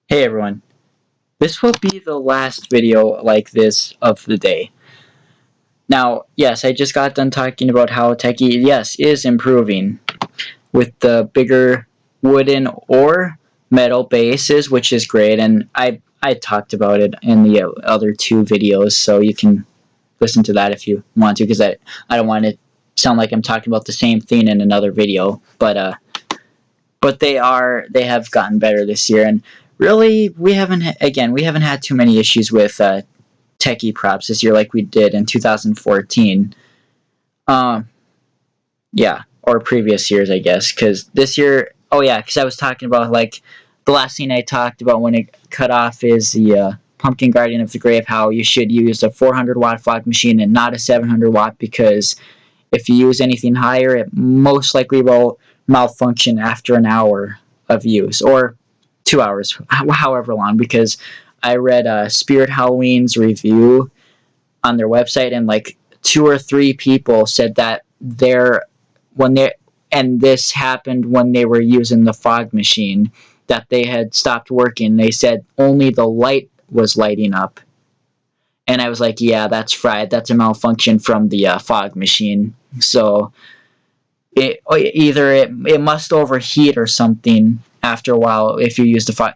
Hey everyone, this will be the last video like this of the day. Now, yes, I just got done talking about how Techie, yes, is improving with the bigger wooden or metal bases, which is great, and I talked about it in the other two videos, so you can listen to that if you want to, because I don't want to sound like I'm talking about the same thing in another video, but they have gotten better this year, and really we haven't had too many issues with techie props this year like we did in 2014. um yeah, or previous years, I guess, because this year, oh yeah, because I was talking about, like, the last thing I talked about when it cut off is the pumpkin guardian of the grave, how you should use a 400 watt fog machine and not a 700 watt, because if you use anything higher, it most likely will malfunction after an hour of use, or 2 hours, however long. Because I read Spirit Halloween's review on their website, and like two or three people said that when they and this happened when they were using the fog machine, that they had stopped working. They said only the light was lighting up, and I was like, yeah, that's fried. That's a malfunction from the fog machine. So it must overheat or something after a while if you use the fog.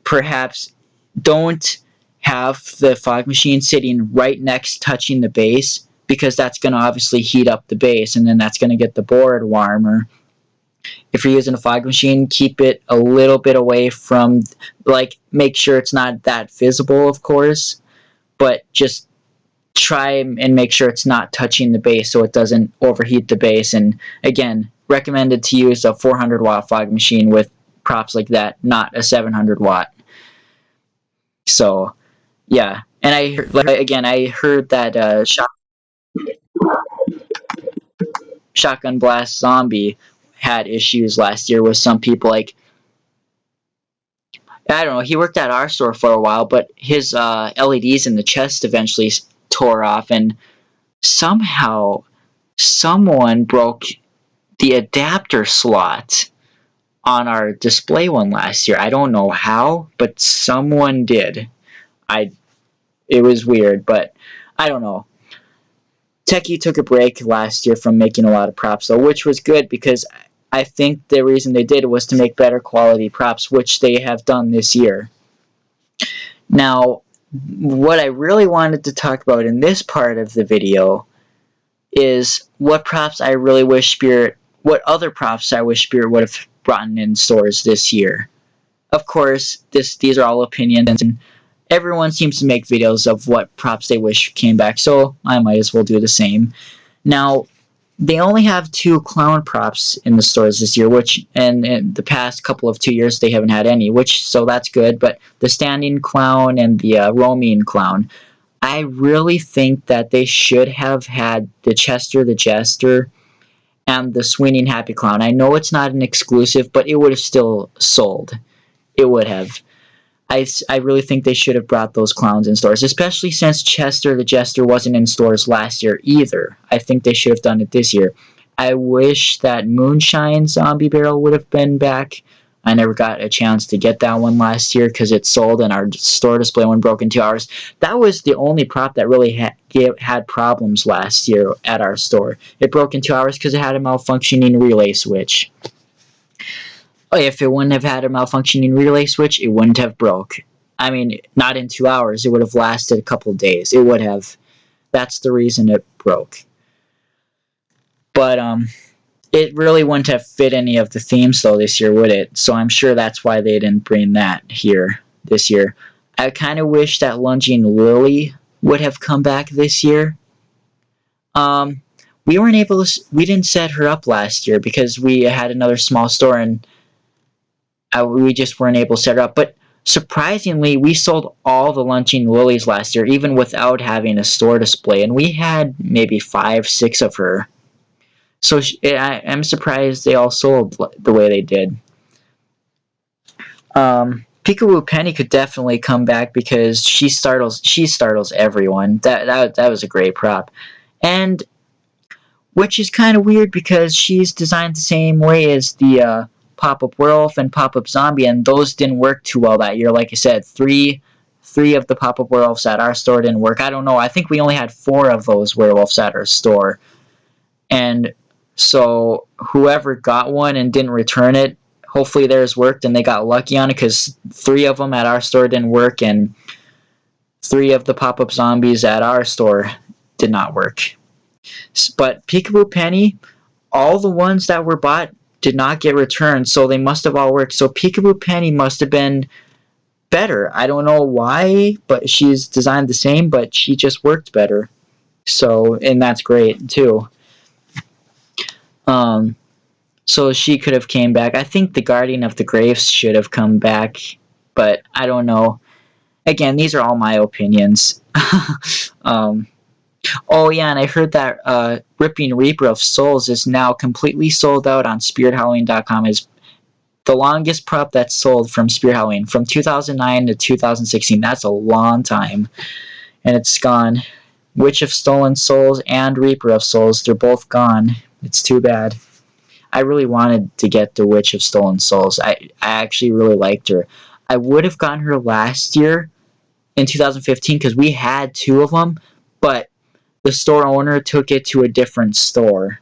Perhaps don't have the fog machine sitting right next touching the base, because that's going to obviously heat up the base, and then that's going to get the board warmer. If you're using a fog machine, keep it a little bit away from, like, make sure it's not that visible, of course, but just try and make sure it's not touching the base so it doesn't overheat the base. And again, recommended to use a 400 watt fog machine with props like that, not a 700 watt. So yeah, and I heard that Shotgun Blast Zombie had issues last year with some people. Like, I don't know, he worked at our store for a while, but his LEDs in the chest eventually tore off, and somehow someone broke the adapter slot on our display one last year. I don't know how, but someone did. I It was weird, but I don't know. Techie took a break last year from making a lot of props, though, which was good, because I think the reason they did was to make better quality props, which they have done this year. Now, what I really wanted to talk about in this part of the video is what other props I wish Spirit would have brought in stores this year. Of course, these are all opinions, and everyone seems to make videos of what props they wish came back, so I might as well do the same. Now, they only have 2 clown props in the stores this year, which, and in the past couple of 2 years they haven't had any, so that's good. But the standing clown and the roaming clown, I really think that they should have had the Chester the Jester and the swinging happy clown. I know it's not an exclusive, but it would have still sold. It would have. I really think they should have brought those clowns in stores, especially since Chester the Jester wasn't in stores last year either. I think they should have done it this year. I wish that Moonshine Zombie Barrel would have been back. I never got a chance to get that one last year because it sold and our store display one broke in 2 hours. That was the only prop that really had problems last year at our store. It broke in 2 hours because it had a malfunctioning relay switch. If it wouldn't have had a malfunctioning relay switch, it wouldn't have broke. I mean, not in 2 hours. It would have lasted a couple of days. It would have. That's the reason it broke. But it really wouldn't have fit any of the themes though this year, would it? So I'm sure that's why they didn't bring that here this year. I kind of wish that Lunging Lily would have come back this year. We didn't set her up last year because we had another small store, and we just weren't able to set her up. But surprisingly, we sold all the Lunging Lilies last year, even without having a store display, and we had maybe 5, 6 of her. So I'm surprised they all sold the way they did. Peekaboo Penny could definitely come back because she startles everyone. That was a great prop, and which is kind of weird because she's designed the same way as the Pop-Up Werewolf and Pop-Up Zombie, and those didn't work too well that year. Like I said, three of the Pop-Up Werewolves at our store didn't work. I don't know. I think we only had 4 of those werewolves at our store. And so whoever got one and didn't return it, hopefully theirs worked and they got lucky on it, because 3 of them at our store didn't work, and 3 of the Pop-Up Zombies at our store did not work. But Peekaboo Penny, all the ones that were bought did not get returned, so they must have all worked. So Peekaboo Penny must have been better. I don't know why, but she's designed the same, but she just worked better. So, and that's great too. So she could have came back. I think the Guardian of the Graves should have come back, but I don't know. Again, these are all my opinions. Oh yeah, and I heard that Ripping Reaper of Souls is now completely sold out on SpiritHalloween.com. Is the longest prop that's sold from Spirit Halloween, from 2009 to 2016. That's a long time, and it's gone. Witch of Stolen Souls and Reaper of Souls, they're both gone. It's too bad. I really wanted to get the Witch of Stolen Souls. I actually really liked her. I would have gotten her last year in 2015 because we had 2 of them, but the store owner took it to a different store.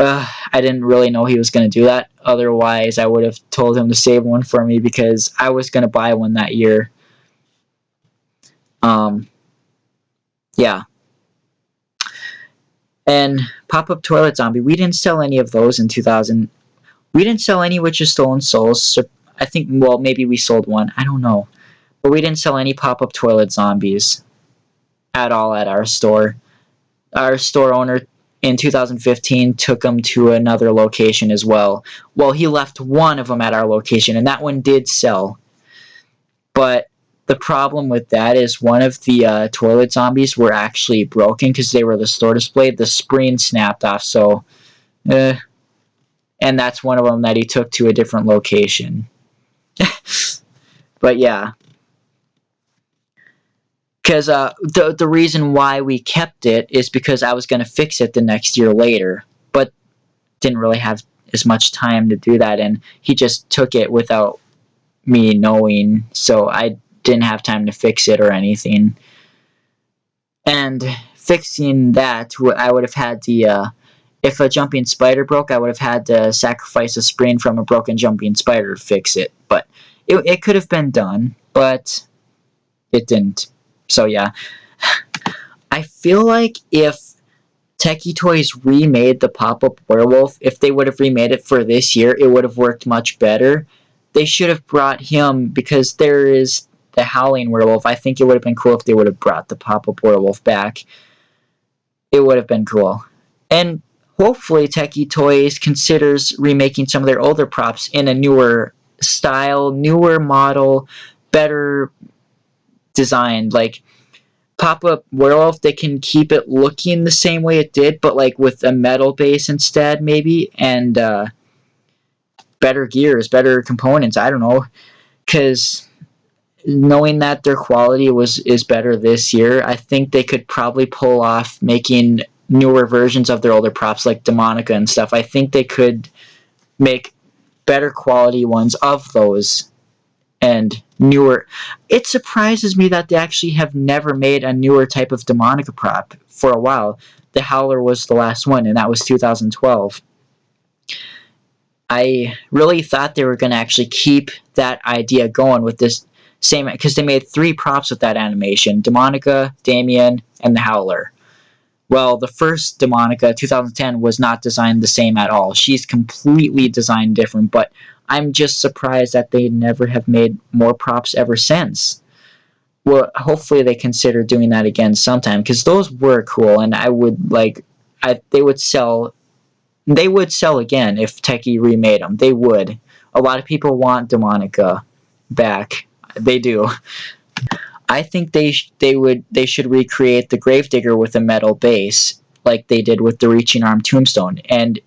I didn't really know he was going to do that. Otherwise, I would have told him to save one for me because I was going to buy one that year. Yeah. And Pop-Up Toilet Zombie, we didn't sell any of those in 2000. We didn't sell any Witch of Stolen Souls. So I think, well, maybe we sold one. I don't know. But we didn't sell any Pop-Up Toilet Zombies at all at our store. Our store owner in 2015 took them to another location as well. Well, he left one of them at our location, and that one did sell. But the problem with that is one of the toilet zombies were actually broken because they were the store display. The spring snapped off, so... and that's one of them that he took to a different location. But yeah. Because the reason why we kept it is because I was going to fix it the next year later. But didn't really have as much time to do that, and he just took it without me knowing, so I didn't have time to fix it or anything. And fixing that, I would have had the... if a jumping spider broke, I would have had to sacrifice a spring from a broken jumping spider to fix it. But it could have been done, but it didn't. So yeah. I feel like if Techie Toys remade the Pop-Up Werewolf, if they would have remade it for this year, it would have worked much better. They should have brought him, because there is the Howling Werewolf. I think it would have been cool if they would have brought the Pop-Up Werewolf back. It would have been cool. And hopefully Techie Toys considers remaking some of their older props in a newer style, newer model, better designed. Like Pop-Up Werewolf, they can keep it looking the same way it did, but like with a metal base instead, maybe, and better gears, better components. I don't know, because knowing that their quality is better this year, I think they could probably pull off making newer versions of their older props like Demonica and stuff. I think they could make better quality ones of those and newer. It surprises me that they actually have never made a newer type of Demonica prop for a while. The Howler was the last one, and that was 2012. I really thought they were going to actually keep that idea going with this same, because they made 3 props with that animation: Demonica, Damien, and the Howler. Well, the first Demonica, 2010, was not designed the same at all. She's completely designed different, but I'm just surprised that they never have made more props ever since. Well, hopefully they consider doing that again sometime, because those were cool, and I would like, they would sell again if Techie remade them. They would. A lot of people want Demonica back. They do. I think they should recreate the Gravedigger with a metal base, like they did with the Reaching Arm Tombstone. And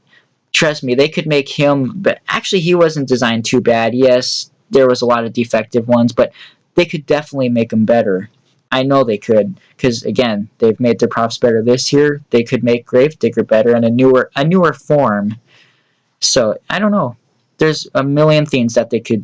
trust me, they could make him, but actually he wasn't designed too bad. Yes, there was a lot of defective ones, but they could definitely make them better. I know they could, because again, they've made their props better this year. They could make Gravedigger better in a newer form. So I don't know. there's a million things that they could